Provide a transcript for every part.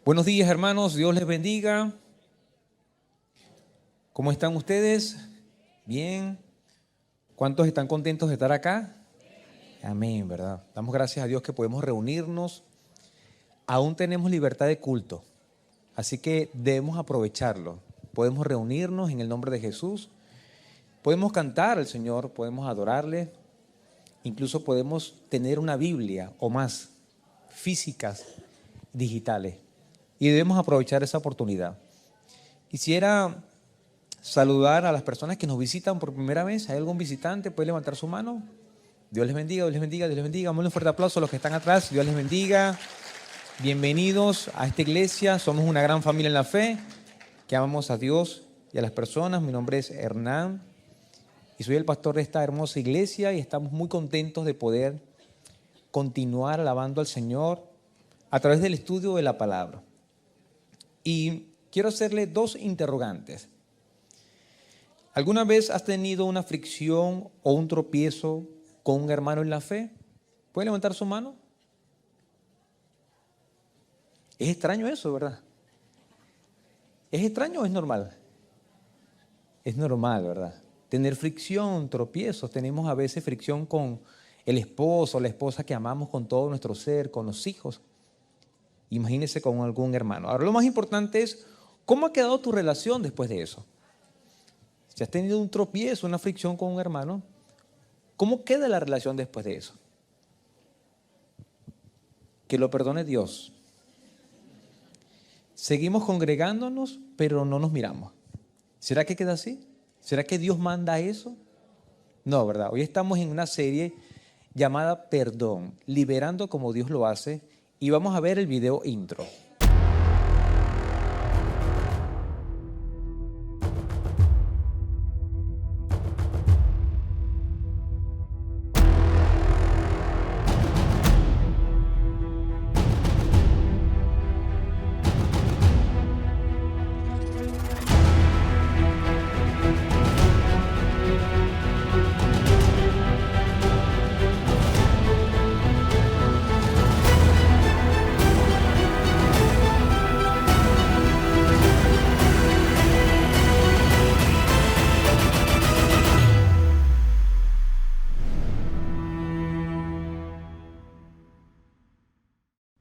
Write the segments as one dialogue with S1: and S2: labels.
S1: Buenos días, hermanos, Dios les bendiga. ¿Cómo están ustedes? Bien. ¿Cuántos están contentos de estar acá? Amén, ¿verdad? Damos gracias a Dios que podemos reunirnos. Aún tenemos libertad de culto, así que debemos aprovecharlo. Podemos reunirnos en el nombre de Jesús. Podemos cantar al Señor, podemos adorarle. Incluso podemos tener una Biblia o más físicas, digitales. Y debemos aprovechar esa oportunidad. Quisiera saludar a las personas que nos visitan por primera vez. ¿Hay algún visitante? ¿Puede levantar su mano? Dios les bendiga, Dios les bendiga, Dios les bendiga. Damos un fuerte aplauso a los que están atrás. Dios les bendiga. Bienvenidos a esta iglesia. Somos una gran familia en la fe que amamos a Dios y a las personas. Mi nombre es Hernán y soy el pastor de esta hermosa iglesia y estamos muy contentos de poder continuar alabando al Señor a través del estudio de la palabra. Y quiero hacerle dos interrogantes. ¿Alguna vez has tenido una fricción o un tropiezo con un hermano en la fe? ¿Puede levantar su mano? Es extraño eso, ¿verdad? ¿Es extraño o es normal? Es normal, ¿verdad? Tener fricción, tropiezos. Tenemos a veces fricción con el esposo o la esposa que amamos con todo nuestro ser, con los hijos. Imagínese con algún hermano. Ahora, lo más importante es, ¿cómo ha quedado tu relación después de eso? Si has tenido un tropiezo, una fricción con un hermano, ¿cómo queda la relación después de eso? Que lo perdone Dios. Seguimos congregándonos, pero no nos miramos. ¿Será que queda así? ¿Será que Dios manda eso? No, ¿verdad? Hoy estamos en una serie llamada Perdón, liberando como Dios lo hace, y vamos a ver el video intro.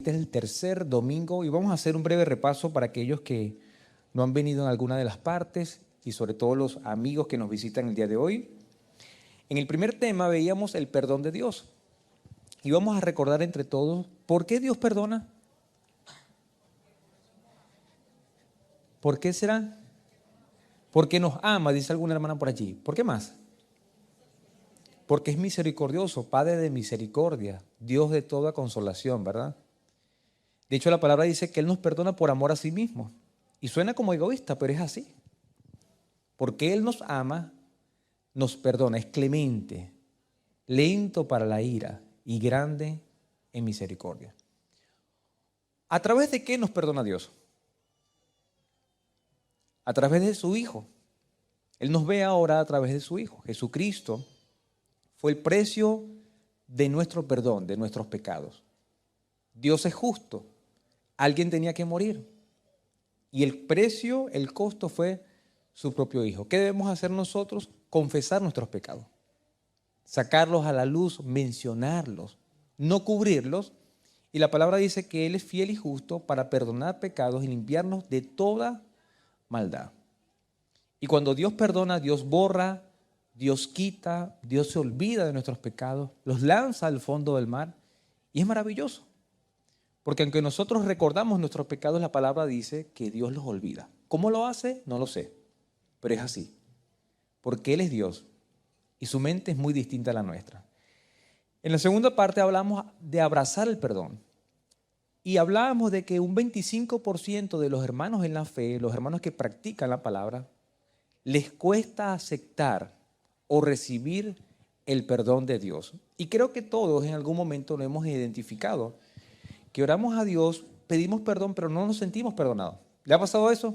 S1: Este es el tercer domingo y vamos a hacer un breve repaso para aquellos que no han venido en alguna de las partes y sobre todo los amigos que nos visitan el día de hoy. En el primer tema veíamos el perdón de Dios y vamos a recordar entre todos por qué Dios perdona. ¿Por qué será? Porque nos ama, dice alguna hermana por allí. ¿Por qué más? Porque es misericordioso, Padre de misericordia, Dios de toda consolación, ¿verdad? De hecho, la palabra dice que Él nos perdona por amor a sí mismo. Y suena como egoísta, pero es así. Porque Él nos ama, nos perdona, es clemente, lento para la ira y grande en misericordia. ¿A través de qué nos perdona Dios? A través de su Hijo. Él nos ve ahora a través de su Hijo. Jesucristo fue el precio de nuestro perdón, de nuestros pecados. Dios es justo. Alguien tenía que morir. Y el precio, el costo fue su propio Hijo. ¿Qué debemos hacer nosotros? Confesar nuestros pecados. Sacarlos a la luz, mencionarlos, no cubrirlos. Y la palabra dice que Él es fiel y justo para perdonar pecados y limpiarnos de toda maldad. Y cuando Dios perdona, Dios borra, Dios quita, Dios se olvida de nuestros pecados, los lanza al fondo del mar. Y es maravilloso. Porque aunque nosotros recordamos nuestros pecados, la palabra dice que Dios los olvida. ¿Cómo lo hace? No lo sé, pero es así. Porque Él es Dios y su mente es muy distinta a la nuestra. En la segunda parte hablamos de abrazar el perdón. Y hablábamos de que un 25% de los hermanos en la fe, los hermanos que practican la palabra, les cuesta aceptar o recibir el perdón de Dios. Y creo que todos en algún momento lo hemos identificado. Que oramos a Dios, pedimos perdón, pero no nos sentimos perdonados. ¿Le ha pasado eso?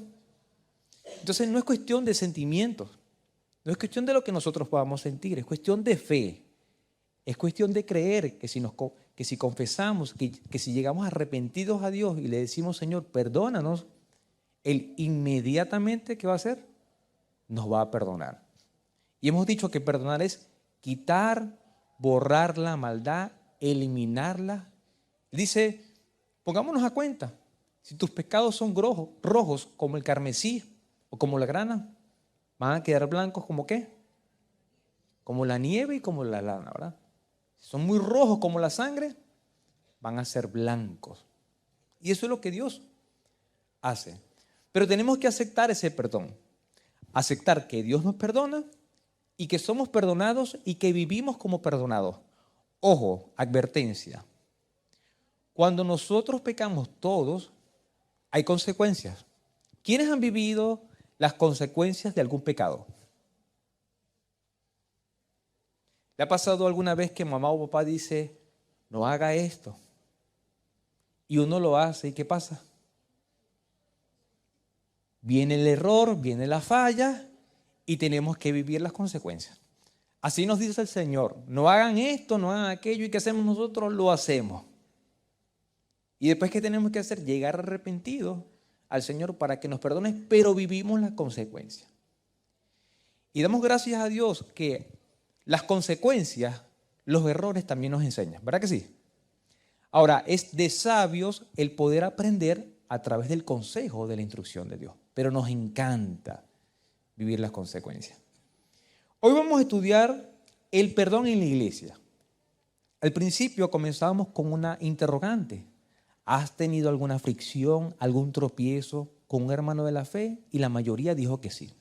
S1: Entonces no es cuestión de sentimientos, no es cuestión de lo que nosotros podamos sentir, es cuestión de fe. Es cuestión de creer que que si confesamos, que si llegamos arrepentidos a Dios y le decimos, Señor, perdónanos, Él inmediatamente, ¿qué va a hacer? Nos va a perdonar. Y hemos dicho que perdonar es quitar, borrar la maldad, eliminarla. Dice, pongámonos a cuenta, si tus pecados son rojos como el carmesí o como la grana, van a quedar blancos como ¿qué? Como la nieve y como la lana, ¿verdad? Si son muy rojos como la sangre, van a ser blancos. Y eso es lo que Dios hace. Pero tenemos que aceptar ese perdón. Aceptar que Dios nos perdona y que somos perdonados y que vivimos como perdonados. Ojo, advertencia. Cuando nosotros pecamos todos, hay consecuencias. ¿Quiénes han vivido las consecuencias de algún pecado? ¿Le ha pasado alguna vez que mamá o papá dice, no haga esto? Y uno lo hace, ¿y qué pasa? Viene el error, viene la falla y tenemos que vivir las consecuencias. Así nos dice el Señor, no hagan esto, no hagan aquello, ¿y qué hacemos nosotros? Lo hacemos. Y después, ¿qué tenemos que hacer? Llegar arrepentidos al Señor para que nos perdone, pero vivimos las consecuencias. Y damos gracias a Dios que las consecuencias, los errores también nos enseñan, ¿verdad que sí? Ahora, es de sabios el poder aprender a través del consejo, de la instrucción de Dios, pero nos encanta vivir las consecuencias. Hoy vamos a estudiar el perdón en la iglesia. Al principio comenzábamos con una interrogante. ¿Has tenido alguna fricción, algún tropiezo con un hermano de la fe? Y la mayoría dijo que sí.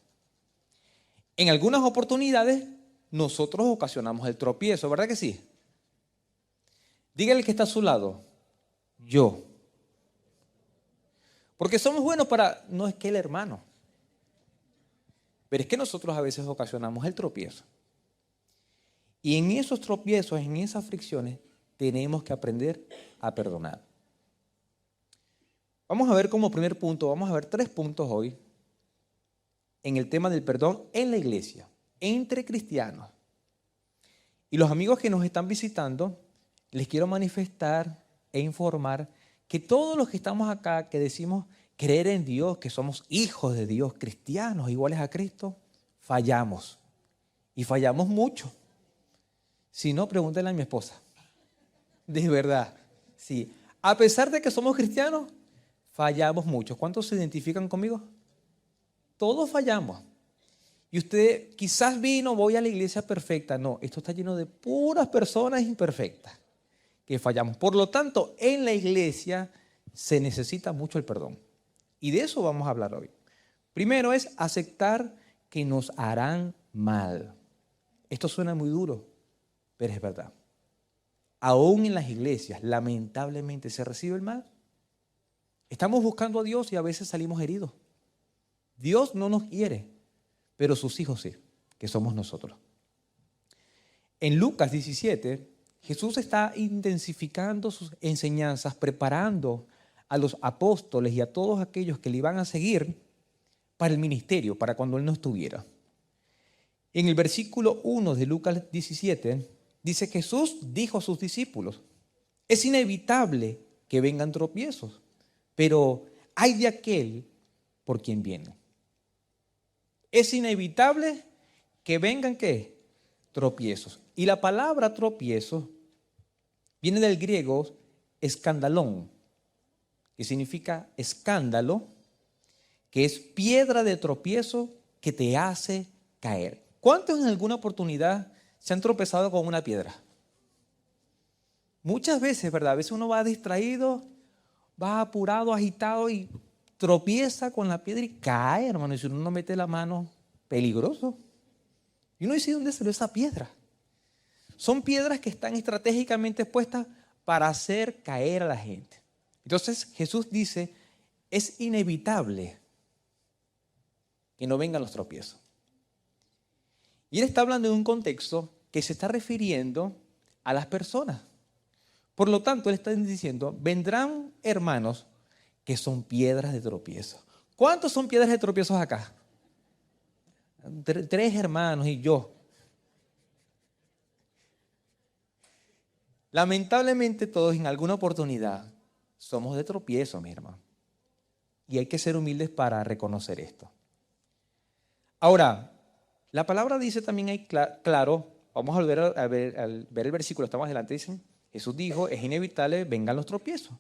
S1: En algunas oportunidades nosotros ocasionamos el tropiezo, ¿verdad que sí? Dígale que está a su lado, yo. Porque somos buenos para, no es que el hermano, pero es que nosotros a veces ocasionamos el tropiezo. Y en esos tropiezos, en esas fricciones, tenemos que aprender a perdonar. Vamos a ver como primer punto, vamos a ver 3 puntos hoy en el tema del perdón en la iglesia, entre cristianos. Y los amigos que nos están visitando, les quiero manifestar e informar que todos los que estamos acá, que decimos creer en Dios, que somos hijos de Dios, cristianos iguales a Cristo, fallamos. Y fallamos mucho. Si no, pregúntenle a mi esposa. De verdad, sí. A pesar de que somos cristianos, fallamos mucho. ¿Cuántos se identifican conmigo? Todos fallamos. Y usted quizás vino, voy a la iglesia perfecta. No, esto está lleno de puras personas imperfectas que fallamos. Por lo tanto, en la iglesia se necesita mucho el perdón. Y de eso vamos a hablar hoy. Primero es aceptar que nos harán mal. Esto suena muy duro, pero es verdad. Aún en las iglesias, lamentablemente, se recibe el mal. Estamos buscando a Dios y a veces salimos heridos. Dios no nos quiere, pero sus hijos sí, que somos nosotros. En Lucas 17, Jesús está intensificando sus enseñanzas, preparando a los apóstoles y a todos aquellos que le iban a seguir para el ministerio, para cuando Él no estuviera. En el versículo 1 de Lucas 17, dice: Jesús dijo a sus discípulos, es inevitable que vengan tropiezos, pero hay de aquel por quien viene. Es inevitable que vengan, ¿qué? Tropiezos. Y la palabra tropiezo viene del griego escandalón, que significa escándalo, que es piedra de tropiezo que te hace caer. ¿Cuántos en alguna oportunidad se han tropezado con una piedra? Muchas veces, ¿verdad? A veces uno va distraído, va apurado, agitado y tropieza con la piedra y cae, hermano. Y si uno no mete la mano, peligroso. Y uno dice, ¿dónde salió esa piedra? Son piedras que están estratégicamente puestas para hacer caer a la gente. Entonces Jesús dice, es inevitable que no vengan los tropiezos. Y Él está hablando de un contexto que se está refiriendo a las personas. Por lo tanto, Él está diciendo, vendrán hermanos que son piedras de tropiezo. ¿Cuántos son piedras de tropiezos acá? 3 hermanos y yo. Lamentablemente todos en alguna oportunidad somos de tropiezo, mi hermano. Y hay que ser humildes para reconocer esto. Ahora, la palabra dice también ahí claro, vamos a volver a ver el versículo, estamos adelante, dicen, Jesús dijo, es inevitable, vengan los tropiezos,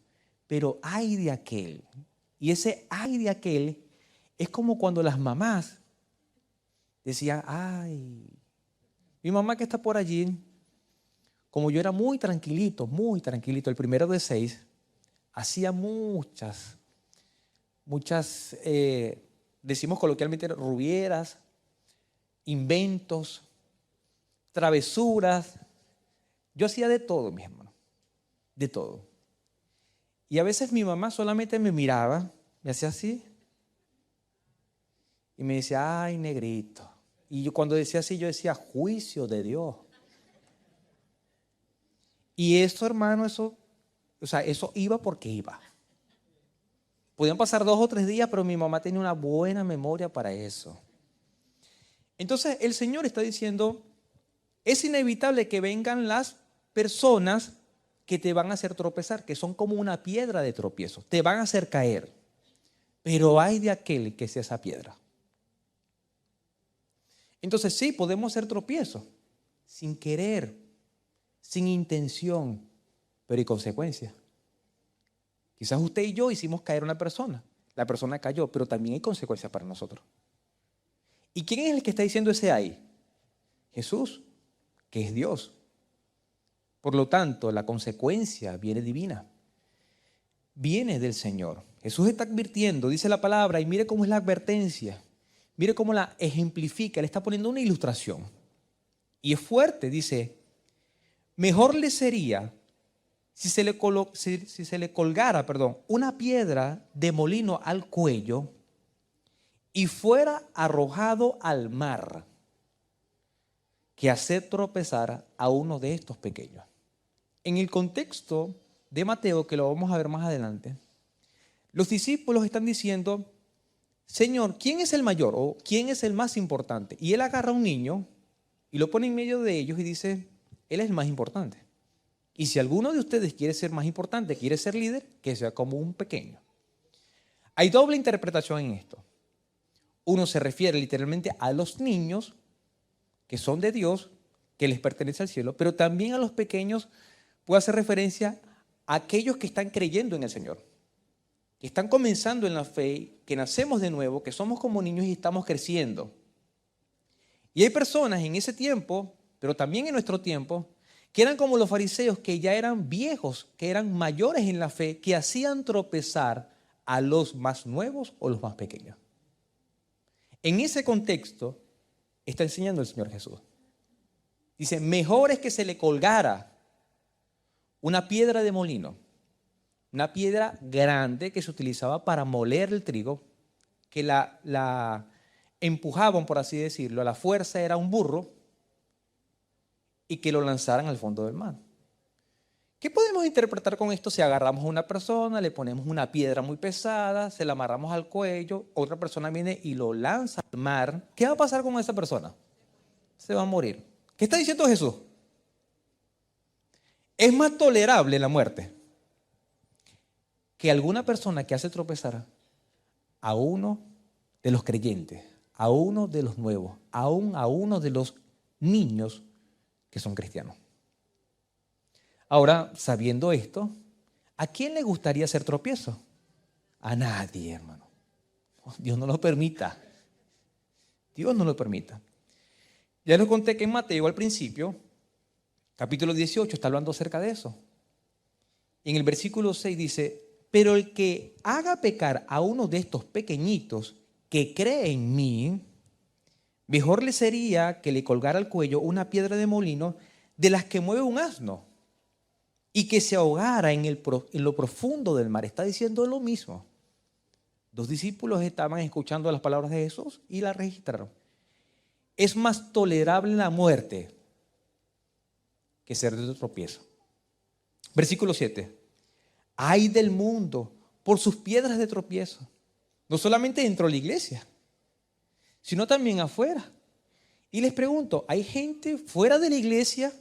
S1: pero ay de aquel. Y ese ay de aquel es como cuando las mamás decían, ay, mi mamá que está por allí, como yo era muy tranquilito, el primero de 6, hacía muchas, decimos coloquialmente, rubieras, inventos, travesuras. Yo hacía de todo, mis hermanos, de todo. Y a veces mi mamá solamente me miraba, me hacía así, y me decía, ay, negrito. Y yo cuando decía así, yo decía, juicio de Dios. Y esto, hermano, eso iba porque iba. Podían pasar 2 o 3 días, pero mi mamá tenía una buena memoria para eso. Entonces, el Señor está diciendo, es inevitable que vengan las personas que te van a hacer tropezar, que son como una piedra de tropiezo, te van a hacer caer. Pero hay de aquel que es esa piedra. Entonces, sí, podemos hacer tropiezos, sin querer, sin intención, pero hay consecuencias. Quizás usted y yo hicimos caer a una persona, la persona cayó, pero también hay consecuencias para nosotros. ¿Y quién es el que está diciendo ese ay? Jesús, que es Dios. Por lo tanto, la consecuencia viene divina, viene del Señor. Jesús está advirtiendo, dice la palabra, y mire cómo es la advertencia, mire cómo la ejemplifica, le está poniendo una ilustración. Y es fuerte, dice, mejor le sería si se le colgara una piedra de molino al cuello y fuera arrojado al mar, que hacer tropezar a uno de estos pequeños. En el contexto de Mateo, que lo vamos a ver más adelante, los discípulos están diciendo, Señor, ¿quién es el mayor o quién es el más importante? Y él agarra a un niño y lo pone en medio de ellos y dice, él es el más importante. Y si alguno de ustedes quiere ser más importante, quiere ser líder, que sea como un pequeño. Hay doble interpretación en esto. Uno se refiere literalmente a los niños que son de Dios, que les pertenece al cielo, pero también a los pequeños puede hacer referencia a aquellos que están creyendo en el Señor, que están comenzando en la fe, que nacemos de nuevo, que somos como niños y estamos creciendo. Y hay personas en ese tiempo, pero también en nuestro tiempo, que eran como los fariseos, que ya eran viejos, que eran mayores en la fe, que hacían tropezar a los más nuevos o los más pequeños. En ese contexto está enseñando el Señor Jesús. Dice, mejor es que se le colgara una piedra de molino, una piedra grande que se utilizaba para moler el trigo, que la empujaban, por así decirlo, a la fuerza era un burro, y que lo lanzaran al fondo del mar. ¿Qué podemos interpretar con esto si agarramos a una persona, le ponemos una piedra muy pesada, se la amarramos al cuello, otra persona viene y lo lanza al mar? ¿Qué va a pasar con esa persona? Se va a morir. ¿Qué está diciendo Jesús? Es más tolerable la muerte que alguna persona que hace tropezar a uno de los creyentes, a uno de los nuevos, aún a uno de los niños que son cristianos. Ahora, sabiendo esto, ¿a quién le gustaría hacer tropiezo? A nadie, hermano. Dios no lo permita. Dios no lo permita. Ya les conté que en Mateo al principio, capítulo 18, está hablando acerca de eso. En el versículo 6 dice, pero el que haga pecar a uno de estos pequeñitos que cree en mí, mejor le sería que le colgara al cuello una piedra de molino de las que mueve un asno y que se ahogara en lo profundo del mar. Está diciendo lo mismo. 2 discípulos estaban escuchando las palabras de Jesús y las registraron. Es más tolerable la muerte que ser de tropiezo. Versículo 7. Ay del mundo por sus piedras de tropiezo. No solamente dentro de la iglesia, sino también afuera. Y les pregunto, ¿hay gente fuera de la iglesia,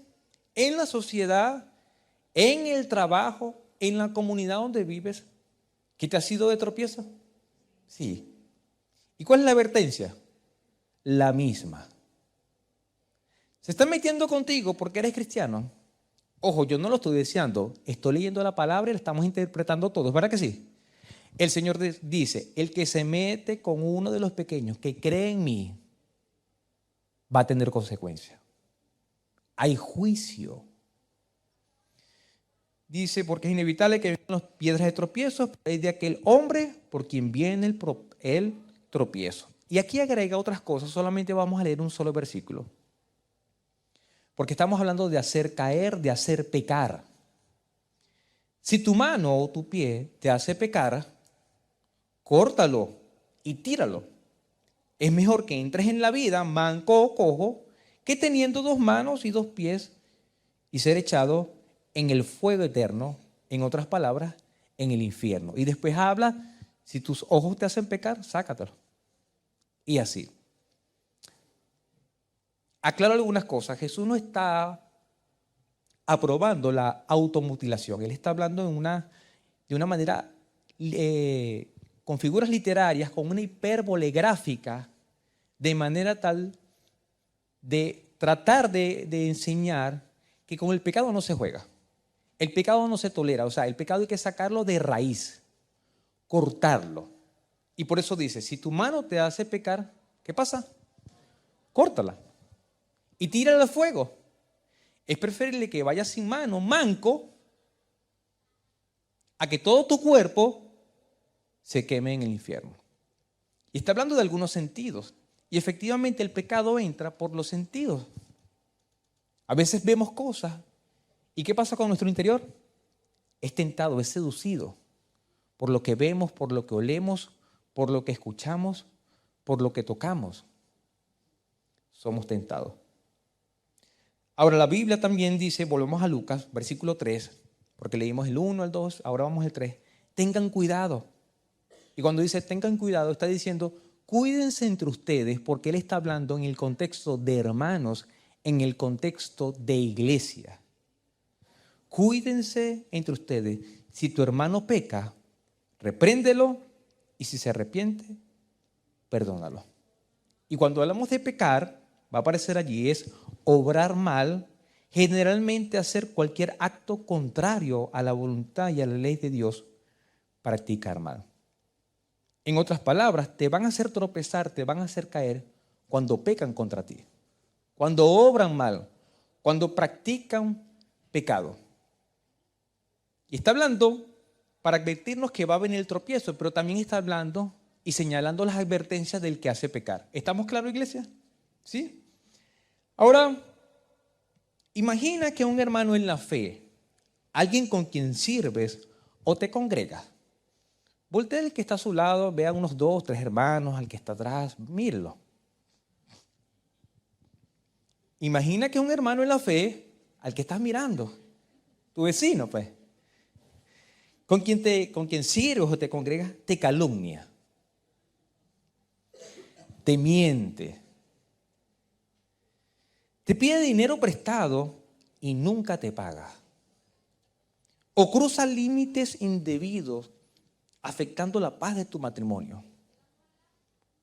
S1: en la sociedad, en el trabajo, en la comunidad donde vives, que te ha sido de tropiezo? Sí. ¿Y cuál es la advertencia? La misma. Se está metiendo contigo porque eres cristiano. Ojo, yo no lo estoy deseando, estoy leyendo la palabra y la estamos interpretando todos, ¿verdad que sí? El Señor dice, el que se mete con uno de los pequeños que cree en mí, va a tener consecuencias. Hay juicio. Dice, porque es inevitable que vengan las piedras de tropiezo es de aquel hombre por quien viene el tropiezo. Y aquí agrega otras cosas, solamente vamos a leer un solo versículo. Porque estamos hablando de hacer caer, de hacer pecar. Si tu mano o tu pie te hace pecar, córtalo y tíralo. Es mejor que entres en la vida manco o cojo que teniendo 2 manos y 2 pies y ser echado en el fuego eterno, en otras palabras, en el infierno. Y después habla, si tus ojos te hacen pecar, sácatelo. Y así. Aclaro algunas cosas. Jesús no está aprobando la automutilación. Él está hablando de una manera, con figuras literarias, con una hipérbole gráfica, de manera tal de tratar de enseñar que con el pecado no se juega. El pecado no se tolera, o sea, el pecado hay que sacarlo de raíz, cortarlo. Y por eso dice, si tu mano te hace pecar, ¿qué pasa? Córtala y tírala al fuego. Es preferible que vayas sin mano, manco, a que todo tu cuerpo se queme en el infierno. Y está hablando de algunos sentidos. Y efectivamente el pecado entra por los sentidos. A veces vemos cosas. ¿Y qué pasa con nuestro interior? Es tentado, es seducido por lo que vemos, por lo que olemos, por lo que escuchamos, por lo que tocamos. Somos tentados. Ahora la Biblia también dice, volvemos a Lucas, versículo 3, porque leímos el 1, el 2, ahora vamos al 3. Tengan cuidado. Y cuando dice tengan cuidado, está diciendo cuídense entre ustedes, porque él está hablando en el contexto de hermanos, en el contexto de iglesia. Cuídense entre ustedes. Si tu hermano peca, repréndelo y si se arrepiente, perdónalo. Y cuando hablamos de pecar, va a aparecer allí, es obrar mal, generalmente hacer cualquier acto contrario a la voluntad y a la ley de Dios, practicar mal. En otras palabras, te van a hacer tropezar, te van a hacer caer cuando pecan contra ti, cuando obran mal, cuando practican pecado. Y está hablando para advertirnos que va a venir el tropiezo, pero también está hablando y señalando las advertencias del que hace pecar. ¿Estamos claros, iglesia? ¿Sí? Ahora, imagina que un hermano en la fe, alguien con quien sirves o te congregas, voltea al que está a su lado, vea unos 2, 3 hermanos, al que está atrás, mírelo. Imagina que un hermano en la fe, al que estás mirando, tu vecino, pues, con quien sirves o te congregas, te calumnia, te miente, te pide dinero prestado y nunca te paga, o cruza límites indebidos afectando la paz de tu matrimonio.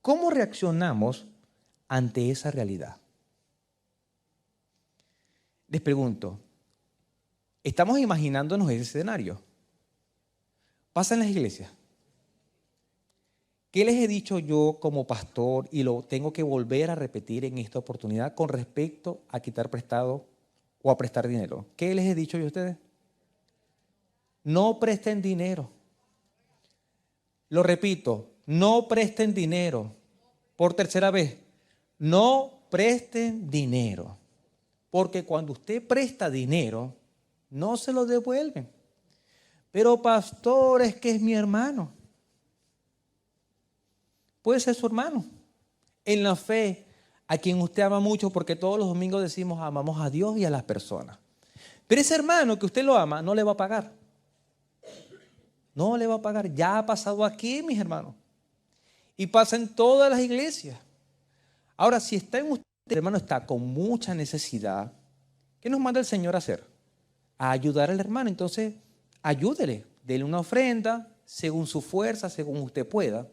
S1: ¿Cómo reaccionamos ante esa realidad? Les pregunto, ¿estamos imaginándonos ese escenario? ¿Pasa en las iglesias? ¿Qué les he dicho yo como pastor y lo tengo que volver a repetir en esta oportunidad con respecto a quitar prestado o a prestar dinero? ¿Qué les he dicho yo a ustedes? No presten dinero. Lo repito, no presten dinero. Por tercera vez, no presten dinero. Porque cuando usted presta dinero, no se lo devuelven. Pero pastor, es que es mi hermano. Puede ser su hermano. En la fe, a quien usted ama mucho, porque todos los domingos decimos amamos a Dios y a las personas. Pero ese hermano que usted lo ama, no le va a pagar. No le va a pagar. Ya ha pasado aquí, mis hermanos. Y pasa en todas las iglesias. Ahora, si el hermano está con mucha necesidad, ¿qué nos manda el Señor a hacer? a ayudar al hermano. Entonces, ayúdele, dele una ofrenda según su fuerza, según usted pueda.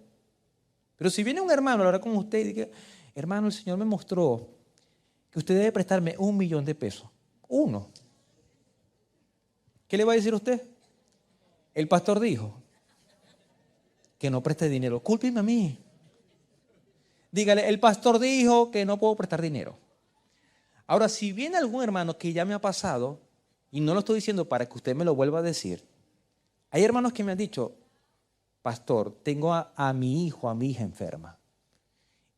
S1: Pero si viene un hermano a hablar con usted y dice, hermano, el Señor me mostró que usted debe prestarme $1.000.000. Uno. ¿Qué le va a decir usted? El pastor dijo que no preste dinero. Cúlpeme a mí. Dígale, el pastor dijo que no puedo prestar dinero. Ahora, si viene algún hermano que ya me ha pasado, y no lo estoy diciendo para que usted me lo vuelva a decir, hay hermanos que me han dicho, pastor, tengo a mi hijo, a mi hija enferma,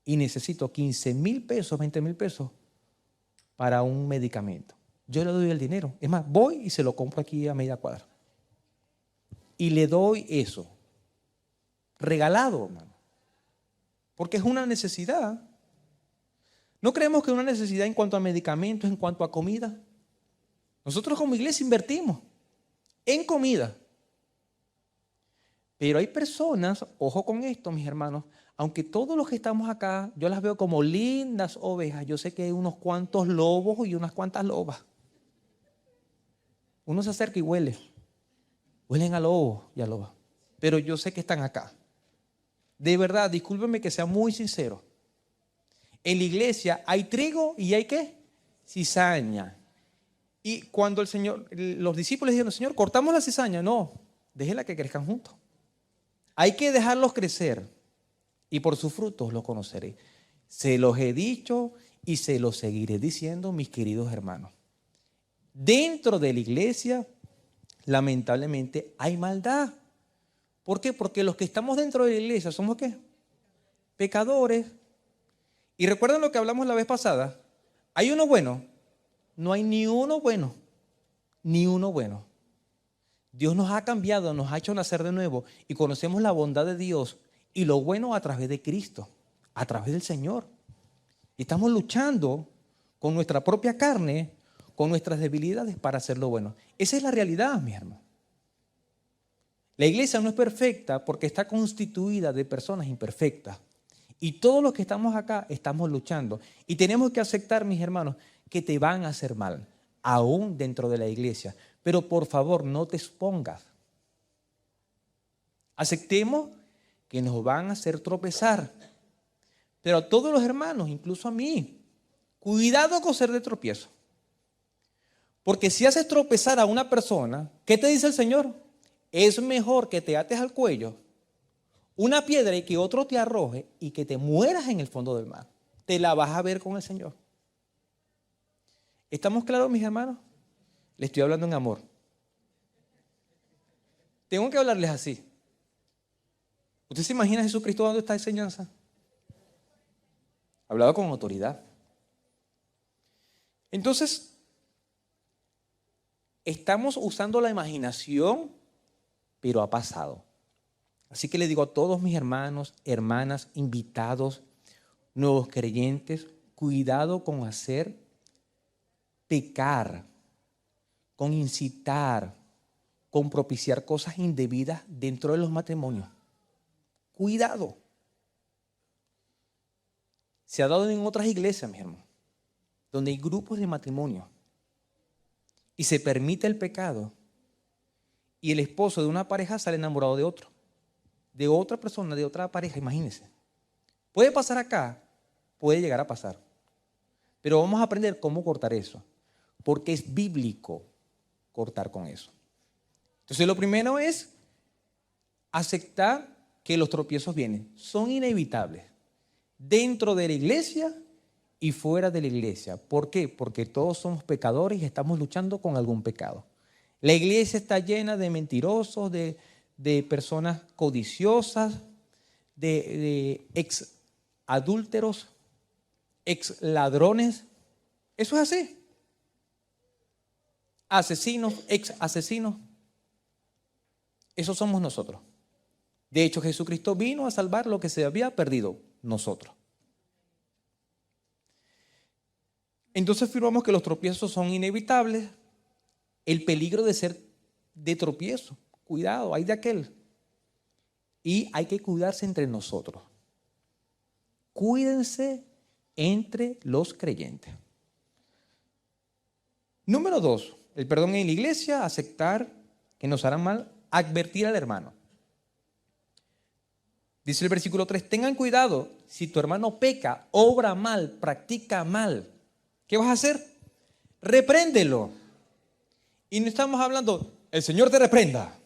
S1: y necesito $15,000, $20,000 para un medicamento. Yo le doy el dinero. Es más, voy y se lo compro aquí a media cuadra. Y le doy eso. Regalado, hermano. Porque es una necesidad. ¿No creemos que es una necesidad en cuanto a medicamentos, en cuanto a comida? Nosotros como iglesia invertimos en comida. Pero hay personas, ojo con esto, mis hermanos, aunque todos los que estamos acá, yo las veo como lindas ovejas, yo sé que hay unos cuantos lobos y unas cuantas lobas. Uno se acerca y huele. Huelen a lobo y a loba. Pero yo sé que están acá. De verdad, discúlpenme que sea muy sincero. En la iglesia hay trigo y hay ¿qué? Cizaña. Y cuando los discípulos dijeron, Señor, cortamos la cizaña. No, déjenla que crezcan juntos. Hay que dejarlos crecer y por sus frutos los conoceré. Se los he dicho y se los seguiré diciendo, mis queridos hermanos. Dentro de la iglesia, lamentablemente, hay maldad. ¿Por qué? Porque los que estamos dentro de la iglesia somos ¿qué? Pecadores. Y recuerden lo que hablamos la vez pasada. ¿Hay uno bueno? No hay ni uno bueno. Ni uno bueno. Dios nos ha cambiado, nos ha hecho nacer de nuevo y conocemos la bondad de Dios y lo bueno a través de Cristo, a través del Señor. Y estamos luchando con nuestra propia carne, con nuestras debilidades para hacer lo bueno. Esa es la realidad, mi hermano. La iglesia no es perfecta porque está constituida de personas imperfectas. Y todos los que estamos acá estamos luchando. Y tenemos que aceptar, mis hermanos, que te van a hacer mal, aún dentro de la iglesia. Pero por favor, no te expongas. Aceptemos que nos van a hacer tropezar. Pero a todos los hermanos, incluso a mí, cuidado con ser de tropiezo. Porque si haces tropezar a una persona, ¿qué te dice el Señor? Es mejor que te ates al cuello una piedra y que otro te arroje y que te mueras en el fondo del mar. Te la vas a ver con el Señor. ¿Estamos claros, mis hermanos? Le estoy hablando en amor. Tengo que hablarles así. ¿Usted se imagina a Jesucristo dando esta enseñanza? Hablaba con autoridad. Entonces, estamos usando la imaginación, pero ha pasado. Así que le digo a todos mis hermanos, hermanas, invitados, nuevos creyentes, cuidado con hacer pecar, con incitar, con propiciar cosas indebidas dentro de los matrimonios. Cuidado. Se ha dado en otras iglesias, mis hermanos, donde hay grupos de matrimonio y se permite el pecado y el esposo de una pareja sale enamorado de otro, de otra persona, de otra pareja, imagínense. Puede pasar acá, puede llegar a pasar, pero vamos a aprender cómo cortar eso, porque es bíblico cortar con eso. Entonces lo primero es aceptar que los tropiezos vienen, son inevitables, dentro de la iglesia y fuera de la iglesia. ¿Por qué? Porque todos somos pecadores y estamos luchando con algún pecado. La iglesia está llena de mentirosos, de personas codiciosas, de ex adúlteros, ex ladrones. Eso es así. Asesinos, ex asesinos. Esos somos nosotros. De hecho, Jesucristo vino a salvar lo que se había perdido, nosotros. Entonces afirmamos que los tropiezos son inevitables. El peligro de ser de tropiezo. Cuidado, hay de aquel. Y hay que cuidarse entre nosotros. Cuídense entre los creyentes. Número 2, El perdón en la iglesia, aceptar que nos harán mal, advertir al hermano. Dice el versículo 3, tengan cuidado, si tu hermano peca, obra mal, practica mal, ¿qué vas a hacer? Repréndelo. Y no estamos hablando, el Señor te reprenda.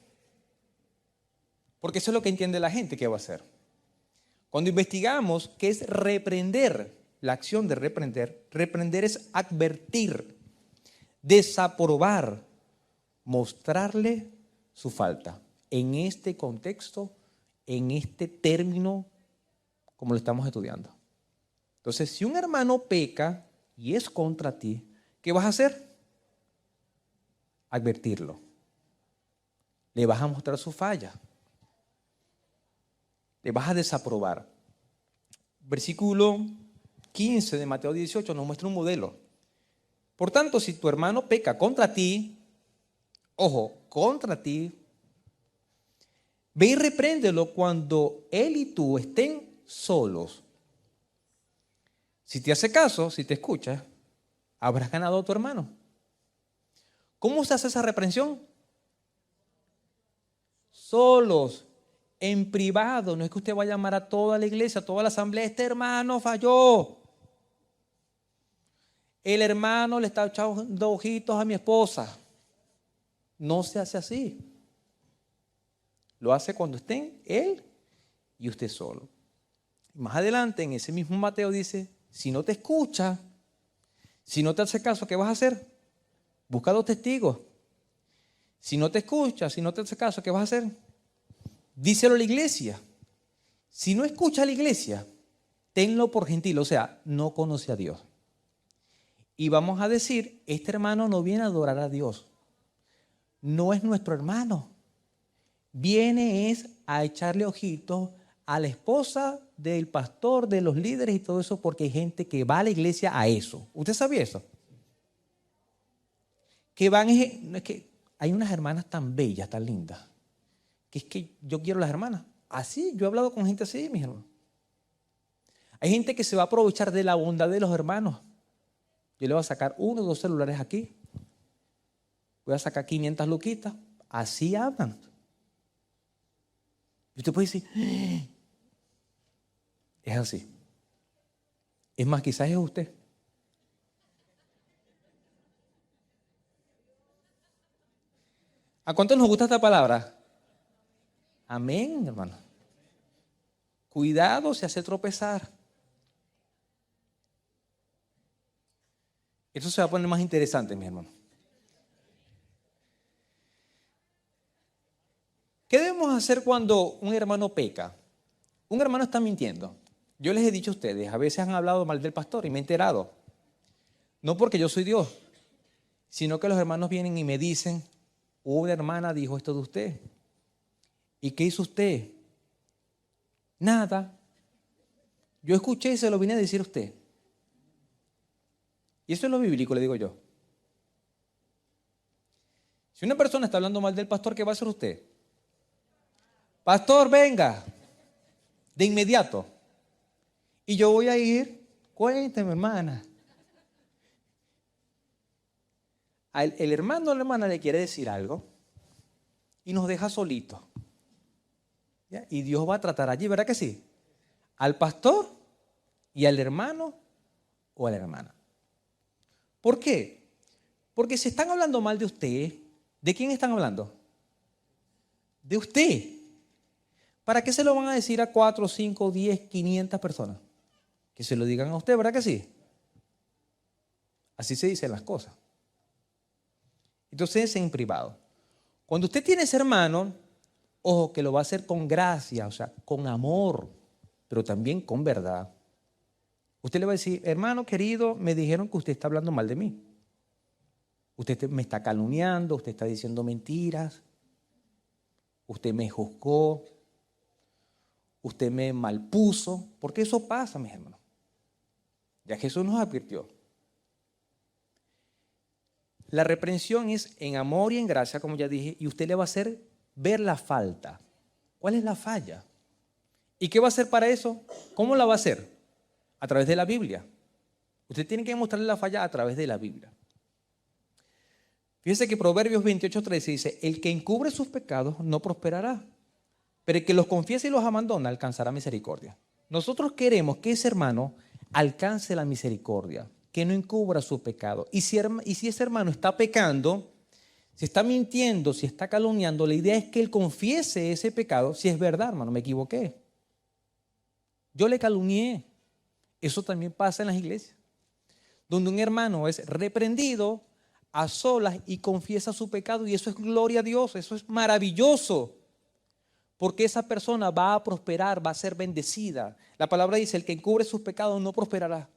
S1: Porque eso es lo que entiende la gente que va a hacer. Cuando investigamos qué es reprender, la acción de reprender, reprender es advertir, desaprobar, mostrarle su falta. En este contexto, en este término, como lo estamos estudiando. Entonces, si un hermano peca y es contra ti, ¿qué vas a hacer? Advertirlo. Le vas a mostrar su falla. Le vas a desaprobar. Versículo 15 de Mateo 18 nos muestra un modelo. Por tanto, si tu hermano peca contra ti, ojo, contra ti, ve y repréndelo cuando él y tú estén solos. Si te hace caso, si te escucha, habrás ganado a tu hermano. ¿Cómo se hace esa reprensión? Solos, en privado. No es que usted va a llamar a toda la iglesia, a toda la asamblea, este hermano falló. El hermano le está echando ojitos a mi esposa. No se hace así. Lo hace cuando estén él y usted solo. Más adelante, en ese mismo Mateo dice, si no te escucha, si no te hace caso, ¿qué vas a hacer? Busca 2 testigos. Si no te escucha, si no te hace caso, ¿qué vas a hacer? Díselo a la iglesia. Si no escucha a la iglesia, tenlo por gentil, o sea, no conoce a Dios. Y vamos a decir, este hermano no viene a adorar a Dios. No es nuestro hermano. Viene es a echarle ojitos a la esposa del pastor, de los líderes y todo eso, porque hay gente que va a la iglesia a eso. ¿Usted sabía eso? Que van, es que hay unas hermanas tan bellas, tan lindas, que es que yo quiero las hermanas. Así, yo he hablado con gente así, mis hermanos. Hay gente que se va a aprovechar de la bondad de los hermanos. Yo le voy a sacar 1 o 2 celulares aquí. Voy a sacar 500 luquitas. Así hablan. Y usted puede decir, es así. Es más, quizás es usted. ¿A cuántos nos gusta esta palabra? Amén, hermano. Cuidado, se hace tropezar. Esto se va a poner más interesante, mi hermano. ¿Qué debemos hacer cuando un hermano peca? Un hermano está mintiendo. Yo les he dicho a ustedes, a veces han hablado mal del pastor y me he enterado. No porque yo soy Dios, sino que los hermanos vienen y me dicen, una hermana dijo esto de usted. ¿Y qué hizo usted? Nada. Yo escuché y se lo vine a decir a usted. Y eso es lo bíblico, le digo yo. Si una persona está hablando mal del pastor, ¿qué va a hacer usted? Pastor, venga, de inmediato. Y yo voy a ir, cuénteme, hermana. El hermano o la hermana le quiere decir algo y nos deja solitos. ¿Ya? Y Dios va a tratar allí, ¿verdad que sí? Al pastor y al hermano o a la hermana. ¿Por qué? Porque si están hablando mal de usted, ¿de quién están hablando? De usted. ¿Para qué se lo van a decir a 4, 5, 10, 500 personas? Que se lo digan a usted, ¿verdad que sí? Así se dicen las cosas. Entonces, en privado. Cuando usted tiene ese hermano, ojo, que lo va a hacer con gracia, o sea, con amor, pero también con verdad. Usted le va a decir, hermano querido, me dijeron que usted está hablando mal de mí. Usted me está calumniando, usted está diciendo mentiras, usted me juzgó, usted me malpuso, porque eso pasa, mis hermanos. Ya Jesús nos advirtió. La reprensión es en amor y en gracia, como ya dije, y usted le va a hacer ver la falta. ¿Cuál es la falla? ¿Y qué va a hacer para eso? ¿Cómo la va a hacer? A través de la Biblia. Usted tiene que mostrarle la falla a través de la Biblia. Fíjese que Proverbios 28:13 dice, el que encubre sus pecados no prosperará, pero el que los confiesa y los abandona alcanzará misericordia. Nosotros queremos que ese hermano alcance la misericordia, que no encubra su pecado. Y si ese hermano está pecando, si está mintiendo, si está calumniando, la idea es que él confiese ese pecado. Si es verdad, hermano, me equivoqué. Yo le calumnié. Eso también pasa en las iglesias, donde un hermano es reprendido a solas y confiesa su pecado, y eso es gloria a Dios, eso es maravilloso, porque esa persona va a prosperar, va a ser bendecida. La palabra dice, el que encubre sus pecados no prosperará.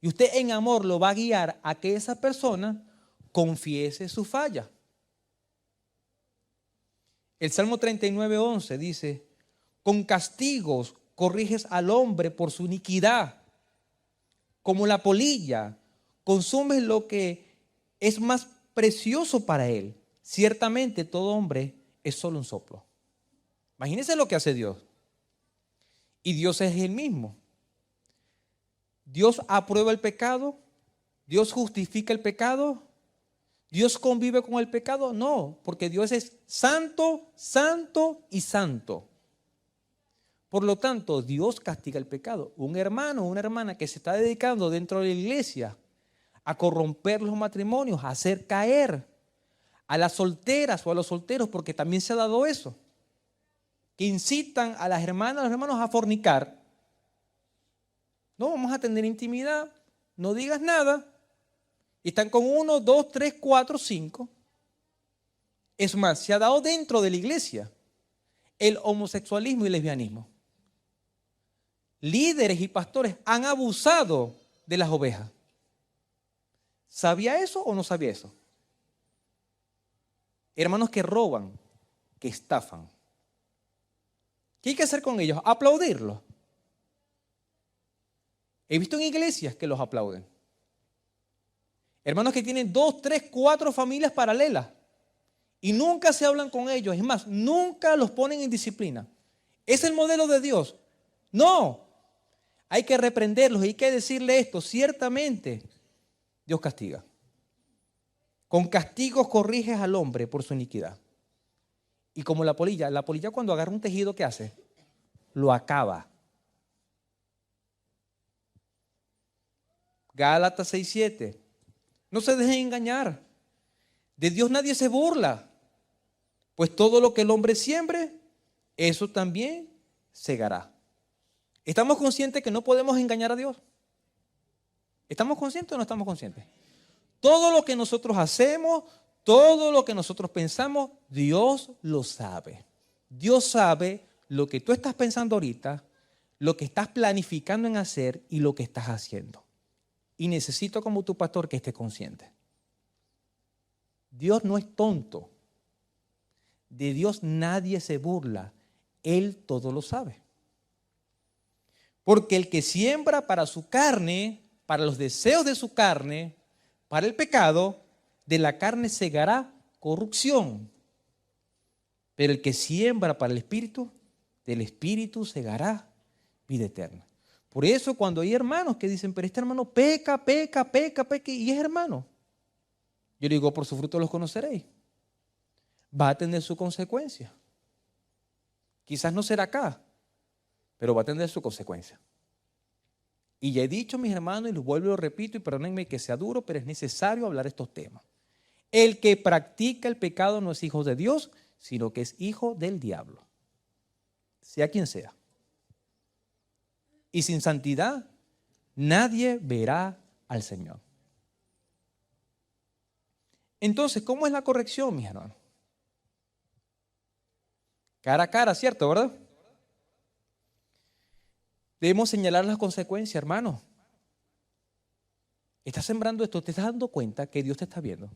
S1: Y usted en amor lo va a guiar a que esa persona confiese su falla. El Salmo 39:11 dice, con castigos corriges al hombre por su iniquidad, como la polilla, consumes lo que es más precioso para él. Ciertamente todo hombre es solo un soplo. Imagínense lo que hace Dios. Y Dios es el mismo. Dios aprueba el pecado, Dios justifica el pecado, Dios convive con el pecado. No, porque Dios es santo, santo y santo. Por lo tanto, Dios castiga el pecado. Un hermano o una hermana que se está dedicando dentro de la iglesia a corromper los matrimonios, a hacer caer a las solteras o a los solteros, porque también se ha dado eso, que incitan a las hermanas, a los hermanos a fornicar. No, vamos a tener intimidad, no digas nada. Y están con 1, 2, 3, 4, 5. Es más, se ha dado dentro de la iglesia el homosexualismo y el lesbianismo. Líderes y pastores han abusado de las ovejas. ¿Sabía eso o no sabía eso? Hermanos que roban, que estafan. ¿Qué hay que hacer con ellos? Aplaudirlos. He visto en iglesias que los aplauden. Hermanos que tienen 2, 3, 4 familias paralelas y nunca se hablan con ellos. Es más, nunca los ponen en disciplina. ¿Es el modelo de Dios? No. Hay que reprenderlos, hay que decirle esto. Ciertamente, Dios castiga. Con castigos corriges al hombre por su iniquidad. Y como la polilla cuando agarra un tejido, ¿qué hace? Lo acaba. Gálatas 6:7. No se dejen engañar. De Dios nadie se burla. Pues todo lo que el hombre siembre, eso también segará. ¿Estamos conscientes que no podemos engañar a Dios? ¿Estamos conscientes o no estamos conscientes? Todo lo que nosotros hacemos, todo lo que nosotros pensamos, Dios lo sabe. Dios sabe lo que tú estás pensando ahorita, lo que estás planificando en hacer y lo que estás haciendo. Y necesito como tu pastor que estés consciente. Dios no es tonto. De Dios nadie se burla. Él todo lo sabe. Porque el que siembra para su carne, para los deseos de su carne, para el pecado, de la carne segará corrupción. Pero el que siembra para el Espíritu, del Espíritu segará vida eterna. Por eso cuando hay hermanos que dicen, pero este hermano peca, y es hermano. Yo digo, por su fruto los conoceréis. Va a tener su consecuencia. Quizás no será acá, pero va a tener su consecuencia. Y ya he dicho, mis hermanos, y lo vuelvo y lo repito, y perdónenme que sea duro, pero es necesario hablar estos temas. El que practica el pecado no es hijo de Dios, sino que es hijo del diablo. Sea quien sea. Y sin santidad, nadie verá al Señor. Entonces, ¿cómo es la corrección, mis hermanos? Cara a cara, ¿cierto, verdad? Debemos señalar las consecuencias, hermano. Estás sembrando esto, te estás dando cuenta que Dios te está viendo.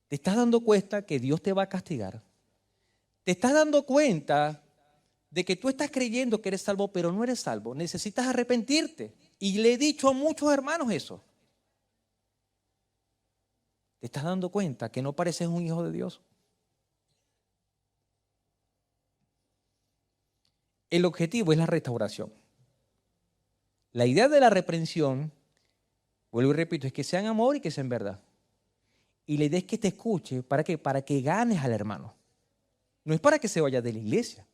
S1: Te estás dando cuenta que Dios te va a castigar. Te estás dando cuenta de que tú estás creyendo que eres salvo, pero no eres salvo. Necesitas arrepentirte. Y le he dicho a muchos hermanos eso. Te estás dando cuenta que no pareces un hijo de Dios. El objetivo es la restauración. La idea de la reprensión, vuelvo y repito, es que sea en amor y que sea en verdad. Y la idea es que te escuche. ¿Para qué? Para que ganes al hermano. No es para que se vaya de la iglesia.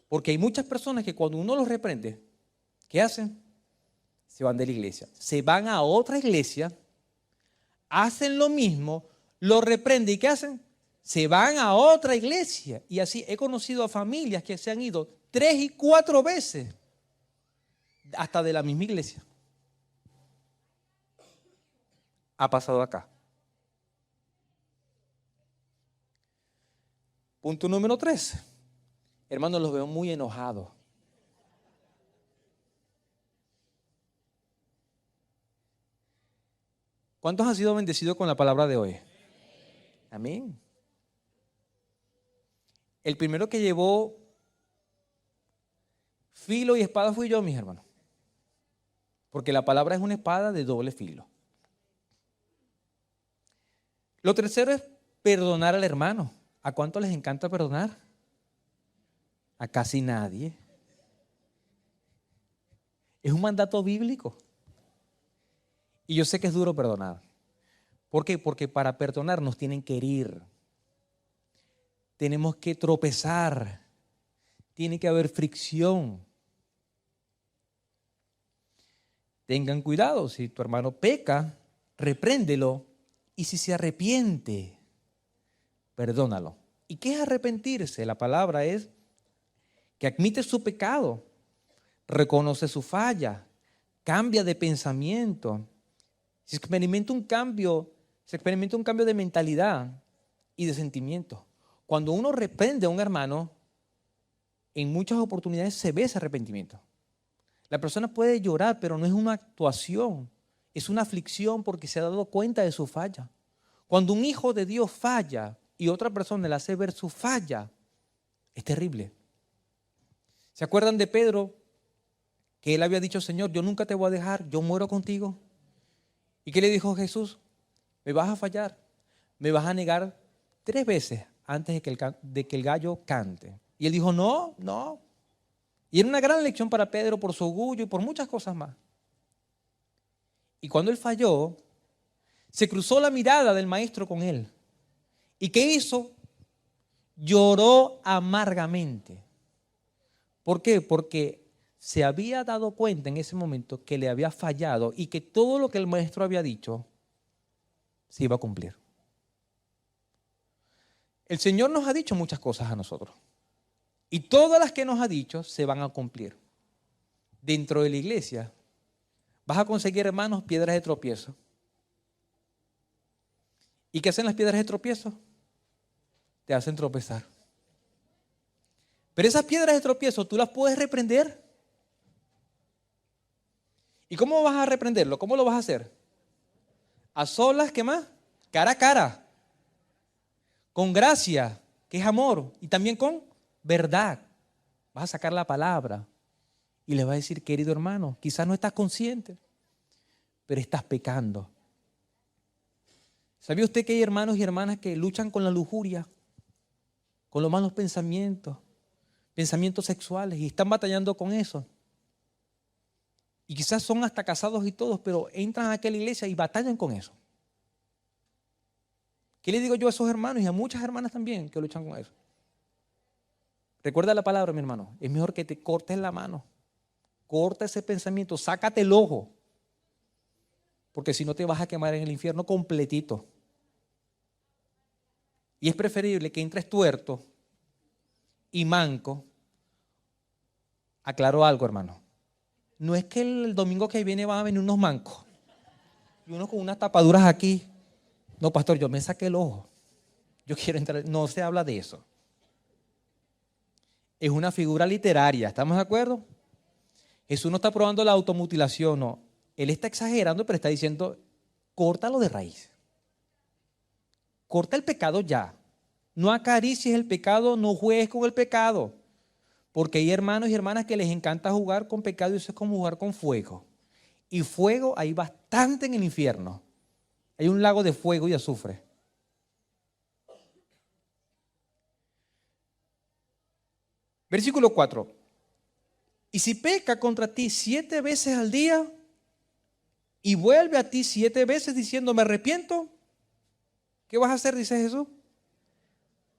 S1: Porque hay muchas personas que cuando uno los reprende, ¿qué hacen? Se van de la iglesia. Se van a otra iglesia, hacen lo mismo, lo reprenden. ¿Y qué hacen? Se van a otra iglesia. Y así he conocido a familias que se han ido 3 y 4 veces, hasta de la misma iglesia. Ha pasado acá. Punto número 3. Hermanos, los veo muy enojados. ¿Cuántos han sido bendecidos con la palabra de hoy? Amén. El primero que llevó filo y espada fui yo, mis hermanos. Porque la palabra es una espada de doble filo. Lo tercero es perdonar al hermano. ¿A cuánto les encanta perdonar? A casi nadie. Es un mandato bíblico. Y yo sé que es duro perdonar. ¿Por qué? Porque para perdonar nos tienen que herir. Tenemos que tropezar. Tiene que haber fricción. Tengan cuidado, si tu hermano peca, repréndelo. Y si se arrepiente, perdónalo. ¿Y qué es arrepentirse? La palabra es que admite su pecado, reconoce su falla, cambia de pensamiento. Se experimenta un cambio de mentalidad y de sentimiento. Cuando uno reprende a un hermano, en muchas oportunidades se ve ese arrepentimiento. La persona puede llorar, pero no es una actuación, es una aflicción porque se ha dado cuenta de su falla. Cuando un hijo de Dios falla y otra persona le hace ver su falla, es terrible. ¿Se acuerdan de Pedro? Que él había dicho, Señor, yo nunca te voy a dejar, yo muero contigo. ¿Y qué le dijo Jesús? Me vas a fallar, me vas a negar 3 veces antes de que el gallo cante. Y él dijo, no. Y era una gran lección para Pedro por su orgullo y por muchas cosas más. Y cuando él falló, se cruzó la mirada del maestro con él. ¿Y qué hizo? Lloró amargamente. ¿Por qué? Porque se había dado cuenta en ese momento que le había fallado y que todo lo que el maestro había dicho se iba a cumplir. El Señor nos ha dicho muchas cosas a nosotros. Y todas las que nos ha dicho se van a cumplir. Dentro de la iglesia vas a conseguir, hermanos, piedras de tropiezo. ¿Y qué hacen las piedras de tropiezo? Te hacen tropezar. Pero esas piedras de tropiezo tú las puedes reprender. ¿Y cómo vas a reprenderlo? ¿Cómo lo vas a hacer? A solas, ¿qué más? Cara a cara. Con gracia, que es amor. Y también con verdad. Vas a sacar la palabra y le vas a decir, querido hermano, quizás no estás consciente, pero estás pecando. ¿Sabía usted que hay hermanos y hermanas que luchan con la lujuria, con los malos pensamientos sexuales y están batallando con eso? Y quizás son hasta casados y todos, pero entran a aquella iglesia y batallan con eso. ¿Qué le digo yo a esos hermanos y a muchas hermanas también que luchan con eso? Recuerda la palabra, mi hermano. Es mejor que te cortes la mano. Corta ese pensamiento, sácate el ojo. Porque si no te vas a quemar en el infierno completito. Y es preferible que entres tuerto y manco. Aclaro algo, hermano. No es que el domingo que viene van a venir unos mancos y unos con unas tapaduras aquí. No, pastor, yo me saqué el ojo. Yo quiero entrar. No se habla de eso. Es una figura literaria, ¿estamos de acuerdo? Jesús no está probando la automutilación, no. Él está exagerando, pero está diciendo, córtalo de raíz. Corta el pecado ya. No acaricies el pecado, no juegues con el pecado. Porque hay hermanos y hermanas que les encanta jugar con pecado y eso es como jugar con fuego. Y fuego hay bastante en el infierno. Hay un lago de fuego y azufre. Versículo 4. Y si peca contra ti 7 veces al día y vuelve a ti 7 veces diciendo me arrepiento, ¿Qué vas a hacer? Dice Jesús.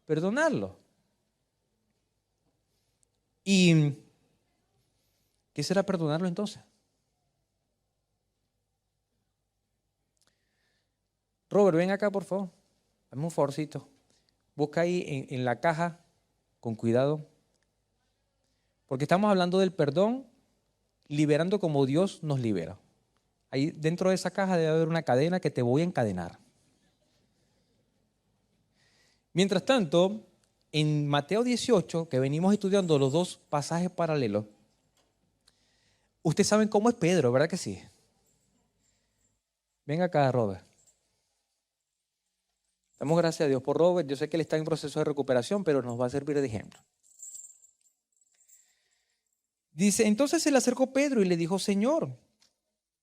S1: Perdonarlo. ¿Y qué será perdonarlo entonces? Robert, ven acá, por favor. Dame un favorcito. Busca ahí en la caja, con cuidado. Porque estamos hablando del perdón, liberando como Dios nos libera. Ahí dentro de esa caja debe haber una cadena que te voy a encadenar. Mientras tanto, en Mateo 18, que venimos estudiando los dos pasajes paralelos, ustedes saben cómo es Pedro, ¿verdad que sí? Ven acá, Robert. Damos gracias a Dios por Robert. Yo sé que él está en proceso de recuperación, pero nos va a servir de ejemplo. Dice, entonces se le acercó Pedro y le dijo, Señor,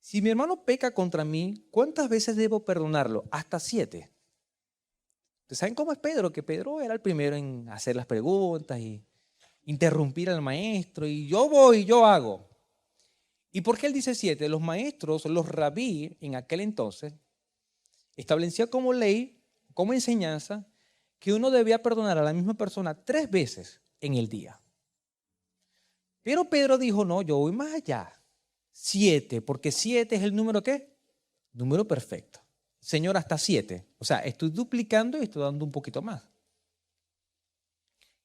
S1: si mi hermano peca contra mí, ¿cuántas veces debo perdonarlo? Hasta 7. ¿Ustedes saben cómo es Pedro? Que Pedro era el primero en hacer las preguntas y interrumpir al maestro. Y yo voy, yo hago. ¿Y por qué él dice 7? Los maestros, los rabí en aquel entonces, establecía como ley, como enseñanza, que uno debía perdonar a la misma persona 3 veces en el día. Pero Pedro dijo, no, yo voy más allá. 7, porque 7 es el número ¿qué? Número perfecto. Señor, hasta 7. O sea, estoy duplicando y estoy dando un poquito más.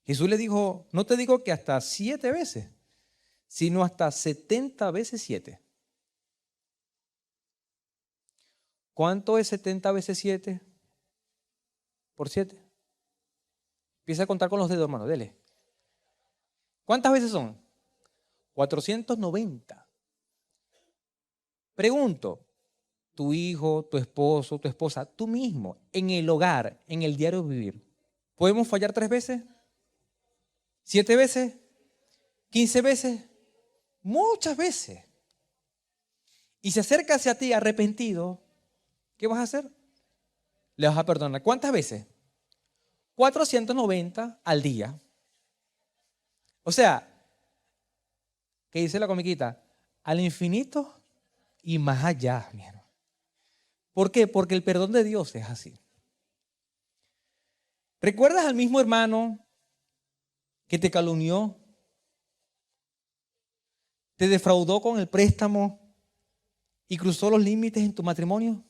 S1: Jesús le dijo, no te digo que hasta 7 veces, sino hasta 70 veces 7. ¿Cuánto es 70 veces 7 por 7? Empieza a contar con los dedos, hermano, dele. ¿Cuántas veces son? 490. Pregunto, tu hijo, tu esposo, tu esposa, tú mismo, en el hogar, en el diario vivir, ¿podemos fallar 3 veces? ¿7 veces? ¿15 veces? Muchas veces. Y se acerca hacia ti arrepentido, ¿qué vas a hacer? Le vas a perdonar. ¿Cuántas veces? 490 al día. O sea, ¿qué dice la comiquita? Al infinito y más allá, mi hermano. ¿Por qué? Porque el perdón de Dios es así. ¿Recuerdas al mismo hermano que te calumnió? ¿Te defraudó con el préstamo y cruzó los límites en tu matrimonio?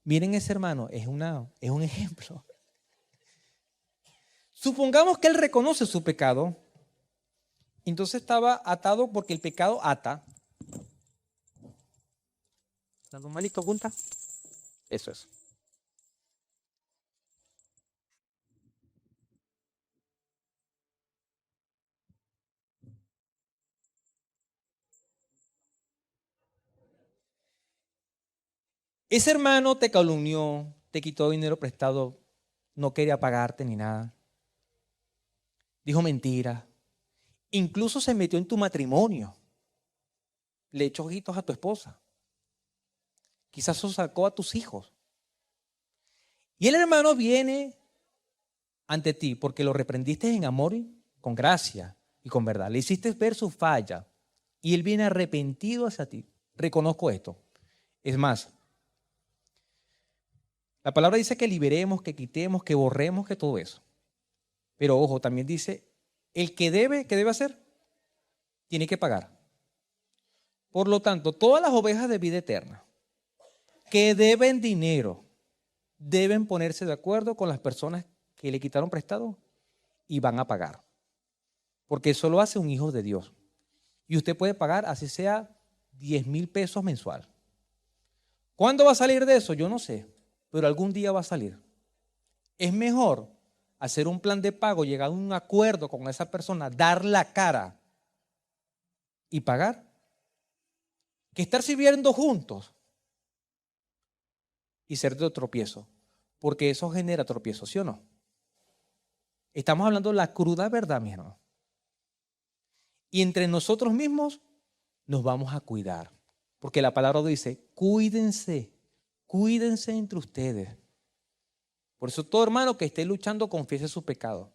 S1: Miren ese hermano, es un ejemplo. Supongamos que él reconoce su pecado, entonces estaba atado porque el pecado ata. ¿Dando un malito punta? Eso es. Ese hermano te calumnió, te quitó dinero prestado, no quería pagarte ni nada. Dijo mentiras. Incluso se metió en tu matrimonio. Le echó ojitos a tu esposa. Quizás eso sacó a tus hijos. Y el hermano viene ante ti porque lo reprendiste en amor, con gracia y con verdad. Le hiciste ver su falla y él viene arrepentido hacia ti. Reconozco esto. Es más, la palabra dice que liberemos, que quitemos, que borremos, que todo eso. Pero ojo, también dice, el que debe, ¿qué debe hacer? Tiene que pagar. Por lo tanto, todas las ovejas de vida eterna que deben dinero, deben ponerse de acuerdo con las personas que le quitaron prestado y van a pagar. Porque eso lo hace un hijo de Dios. Y usted puede pagar, así sea, 10,000 pesos mensual. ¿Cuándo va a salir de eso? Yo no sé, pero algún día va a salir. Es mejor hacer un plan de pago, llegar a un acuerdo con esa persona, dar la cara y pagar, que estar sirviendo juntos y ser de tropiezo, porque eso genera tropiezo, ¿sí o no? Estamos hablando de la cruda verdad, mi hermano. Y entre nosotros mismos nos vamos a cuidar, porque la palabra dice, cuídense, cuídense entre ustedes. Por eso todo hermano que esté luchando confiese su pecado.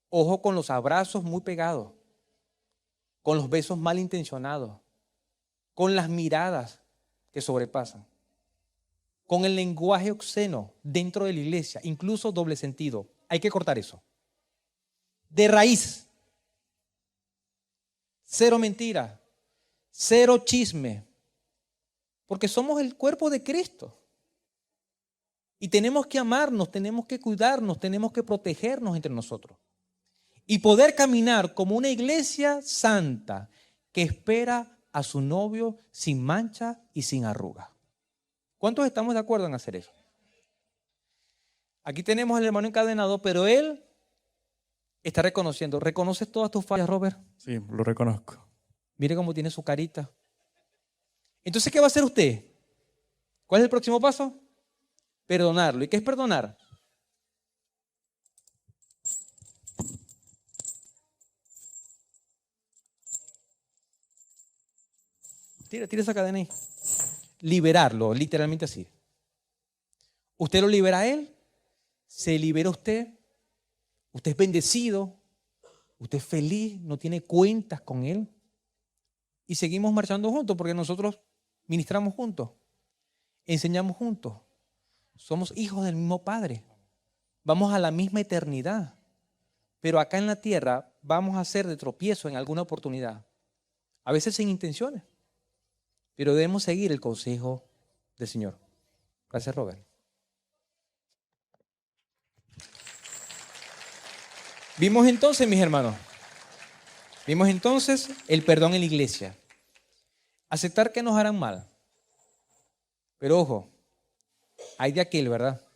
S1: Ojo con los abrazos muy pegados, con los besos malintencionados, con las miradas que sobrepasan, con el lenguaje obsceno dentro de la iglesia, incluso doble sentido. Hay que cortar eso. De raíz. Cero mentira. Cero chisme. Porque somos el cuerpo de Cristo. Y tenemos que amarnos, tenemos que cuidarnos, tenemos que protegernos entre nosotros. Y poder caminar como una iglesia santa que espera a su novio sin mancha y sin arruga. ¿Cuántos estamos de acuerdo en hacer eso? Aquí tenemos al hermano encadenado, pero él está reconociendo. ¿Reconoces todas tus fallas, Robert?
S2: Sí, lo reconozco.
S1: Mire cómo tiene su carita. Entonces, ¿qué va a hacer usted? ¿Cuál es el próximo paso? Perdonarlo. ¿Y qué es perdonar? Tira esa cadena ahí. Liberarlo, literalmente así. Usted lo libera a él, se libera usted es bendecido, usted es feliz, no tiene cuentas con él. Y seguimos marchando juntos porque nosotros ministramos juntos, enseñamos juntos, somos hijos del mismo Padre, vamos a la misma eternidad. Pero acá en la tierra vamos a ser de tropiezo en alguna oportunidad, a veces sin intenciones. Pero debemos seguir el consejo del Señor. Gracias, Robert. Vimos entonces, mis hermanos, el perdón en la iglesia. Aceptar que nos harán mal. Pero ojo, hay de aquel, ¿verdad?,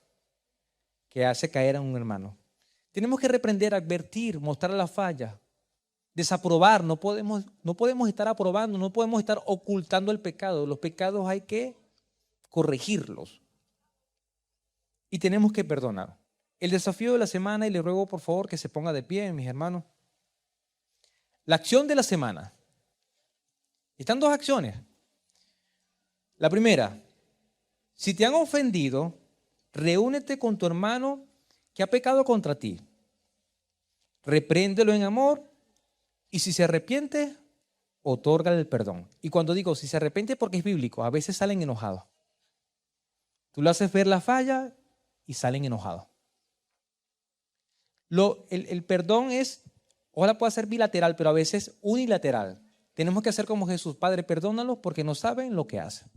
S1: que hace caer a un hermano. Tenemos que reprender, advertir, mostrar la falla. Desaprobar, no podemos estar aprobando, no podemos estar ocultando el pecado. Los pecados hay que corregirlos. Y tenemos que perdonar. El desafío de la semana, y le ruego por favor que se ponga de pie, mis hermanos. La acción de la semana. Están dos acciones. La primera, si te han ofendido, reúnete con tu hermano que ha pecado contra ti. Repréndelo en amor. Y si se arrepiente, otórgale el perdón. Y cuando digo si se arrepiente, porque es bíblico, a veces salen enojados. Tú le haces ver la falla y salen enojados. El perdón es, ojalá pueda ser bilateral, pero a veces unilateral. Tenemos que hacer como Jesús: Padre, perdónalos porque no saben lo que hacen.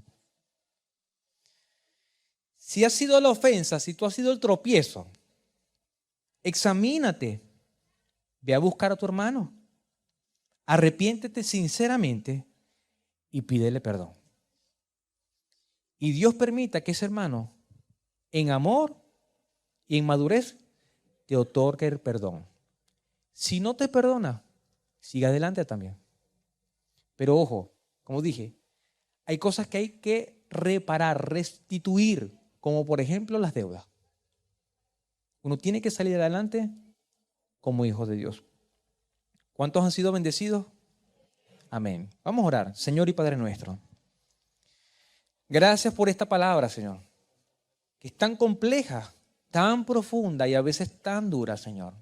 S1: Si ha sido la ofensa, si tú has sido el tropiezo, examínate, ve a buscar a tu hermano. Arrepiéntete sinceramente y pídele perdón. Y Dios permita que ese hermano, en amor y en madurez, te otorgue el perdón. Si no te perdona, sigue adelante también. Pero ojo, como dije, hay cosas que hay que reparar, restituir, como por ejemplo las deudas. Uno tiene que salir adelante como hijo de Dios. ¿Cuántos han sido bendecidos? Amén. Vamos a orar. Señor y Padre nuestro, gracias por esta palabra, Señor, que es tan compleja, tan profunda y a veces tan dura, Señor.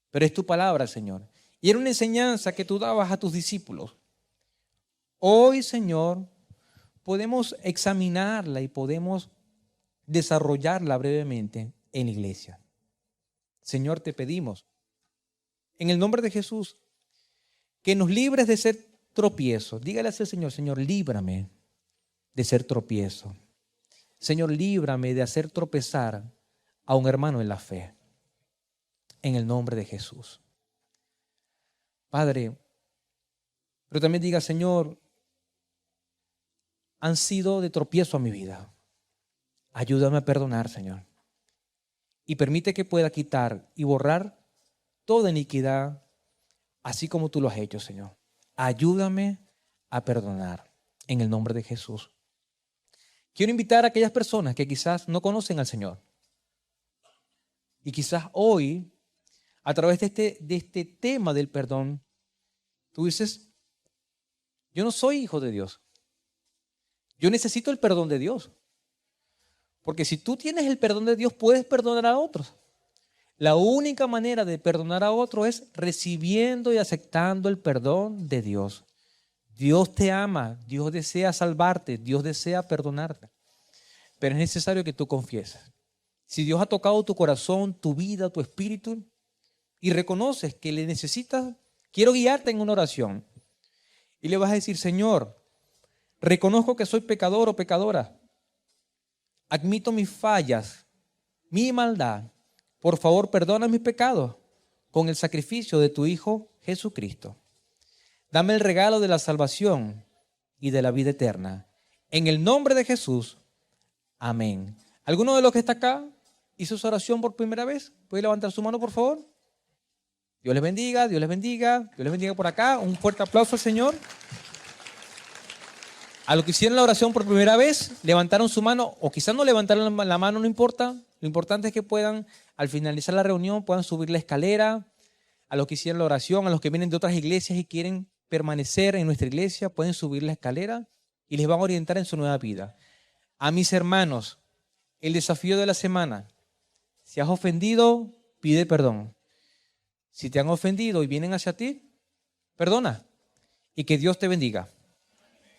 S1: Pero es tu palabra, Señor. Y era una enseñanza que tú dabas a tus discípulos. Hoy, Señor, podemos examinarla y podemos desarrollarla brevemente en la iglesia. Señor, te pedimos, en el nombre de Jesús, que nos libres de ser tropiezo. Dígale así al Señor: Señor, líbrame de ser tropiezo. Señor, líbrame de hacer tropezar a un hermano en la fe. En el nombre de Jesús. Padre, pero también diga: Señor, han sido de tropiezo a mi vida. Ayúdame a perdonar, Señor. Y permite que pueda quitar y borrar toda iniquidad, así como tú lo has hecho, Señor. Ayúdame a perdonar en el nombre de Jesús. Quiero invitar a aquellas personas que quizás no conocen al Señor. Y quizás hoy, a través de este tema del perdón, tú dices: yo no soy hijo de Dios. Yo necesito el perdón de Dios. Porque si tú tienes el perdón de Dios, puedes perdonar a otros. La única manera de perdonar a otro es recibiendo y aceptando el perdón de Dios. Dios te ama, Dios desea salvarte, Dios desea perdonarte. pero es necesario que tú confieses. Si Dios ha tocado tu corazón, tu vida, tu espíritu, y reconoces que le necesitas, quiero guiarte en una oración. Y le vas a decir, Señor, reconozco que soy pecador o pecadora. Admito mis fallas, mi maldad. Por favor, perdona mis pecados con el sacrificio de tu Hijo Jesucristo. Dame el regalo de la salvación y de la vida eterna. En el nombre de Jesús, amén. ¿Alguno de los que está acá hizo esa oración por primera vez? ¿Puede levantar su mano, por favor? Dios les bendiga, Dios les bendiga, Dios les bendiga por acá. Un fuerte aplauso al Señor. A los que hicieron la oración por primera vez, levantaron su mano, o quizás no levantaron la mano, no importa. Lo importante es que puedan, al finalizar la reunión, puedan subir la escalera. A los que hicieron la oración, a los que vienen de otras iglesias y quieren permanecer en nuestra iglesia, pueden subir la escalera y les van a orientar en su nueva vida. A mis hermanos, el desafío de la semana: si has ofendido, pide perdón. Si te han ofendido y vienen hacia ti, perdona, y que Dios te bendiga.